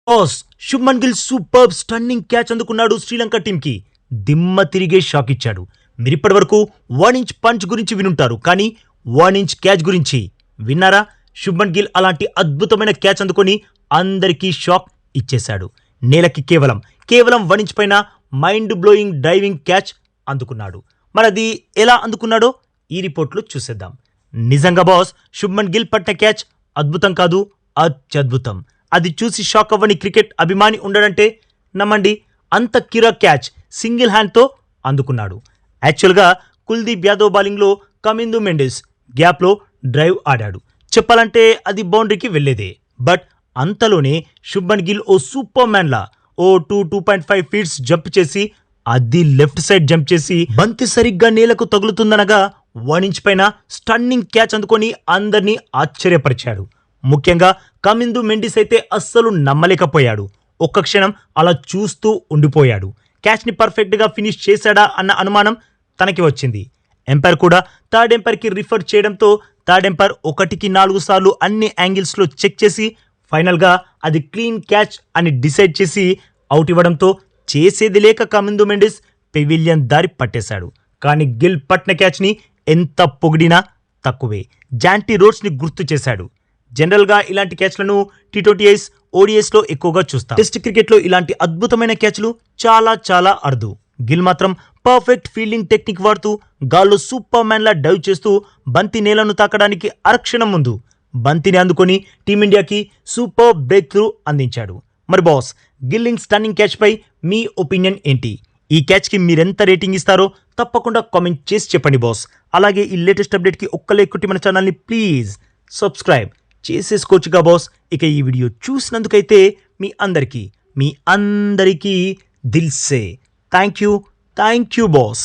Boss Shubman Gill super stunning catch అందుకున్నాడు శ్రీలంక టీంకి. దిమ్మ తిరిగే షాక్ ఇచ్చాడు. మీరిప్పటి వరకు 1 ఇంచ్ పంచ్ గురించి వినుంటారు, కానీ 1 ఇంచ్ క్యాచ్ గురించి విన్నారా? శుభ్మన్ గిల్ అలాంటి అద్భుతమైన క్యాచ్ అందుకొని అందరికీ షాక్ ఇచ్చేశాడు. నేలకి కేవలం 1 ఇంచ్ పైన మైండ్ బ్లోయింగ్ డైవింగ్ క్యాచ్ అందుకున్నాడు. మరది ఎలా అందుకున్నాడో ఈ రిపోర్ట్లో చూసేద్దాం. నిజంగా బాస్ శుభ్మన్ గిల్ పట్టిన క్యాచ్ అద్భుతం కాదు, అత్యద్భుతం. అది చూసి షాక్ అవ్వని క్రికెట్ అభిమాని ఉండడంటే నమ్మండి. అంత కిరా క్యాచ్ సింగిల్ హ్యాండ్తో అందుకున్నాడు. యాక్చువల్గా కుల్దీప్ యాదవ్ బౌలింగ్లో కమిందు మెండిస్ గ్యాప్లో డ్రైవ్ ఆడాడు. చెప్పాలంటే అది బౌండరీకి వెళ్ళేదే. బట్ అంతలోనే శుభ్మన్ గిల్ ఓ సూపర్ మ్యాన్లా 2.5 ఫీట్స్ జంప్ చేసి అది లెఫ్ట్ సైడ్ జంప్ చేసి బంతి సరిగ్గా నేలకు తగులుతుందనగా 1 ఇంచ్ పైన స్టన్నింగ్ క్యాచ్ అందుకొని అందరినీ ఆశ్చర్యపరిచాడు. ముఖ్యంగా కమిందు మెండిస్ అయితే అస్సలు నమ్మలేకపోయాడు. ఒక్క క్షణం అలా చూస్తూ ఉండిపోయాడు. క్యాచ్ని పర్ఫెక్ట్గా ఫినిష్ చేశాడా అన్న అనుమానం తనకి వచ్చింది. ఎంపైర్ కూడా థర్డ్ ఎంపైర్కి రిఫర్ చేయడంతో థర్డ్ ఎంపైర్ 1కి 4 సార్లు అన్ని యాంగిల్స్లో చెక్ చేసి ఫైనల్గా అది క్లీన్ క్యాచ్ అని డిసైడ్ చేసి అవుట్ ఇవ్వడంతో చేసేది లేక కమిందు మెండిస్ పెవిలియన్ దారి పట్టేశాడు. కానీ గిల్ పట్టిన క్యాచ్ని ఎంత పొగిడినా తక్కువే. జాంటీ రోడ్స్ని గుర్తు చేశాడు. జనరల్గా ఇలాంటి క్యాచ్లను T20Is, ODIsలో ఎక్కువగా చూస్తాం. టెస్ట్ క్రికెట్లో ఇలాంటి అద్భుతమైన క్యాచ్లు చాలా చాలా అరుదు. గిల్ మాత్రం పర్ఫెక్ట్ ఫీల్డింగ్ టెక్నిక్ వాడుతూ గాల్లో సూపర్ మ్యాన్లా డైవ్ చేస్తూ బంతి నేలను తాకడానికి అరక్షణం ముందు బంతిని అందుకొని టీమిండియాకి సూపర్ బ్రేక్ త్రూ అందించాడు. మరి బాస్ గిల్లింగ్ స్టన్నింగ్ క్యాచ్పై మీ ఒపీనియన్ ఏంటి? ఈ క్యాచ్కి మీరెంత రేటింగ్ ఇస్తారో తప్పకుండా కామెంట్ చేసి చెప్పండి బాస్. అలాగే ఈ లేటెస్ట్ అప్డేట్కి ఒక్క లైక్ కొట్టి మన ఛానల్ని ప్లీజ్ సబ్స్క్రైబ్ చేసేసుకోవచ్చుగా బాస్. ఇక ఈ వీడియో చూసినందుకైతే మీ అందరికీ దిల్ సే థ్యాంక్ యూ బాస్.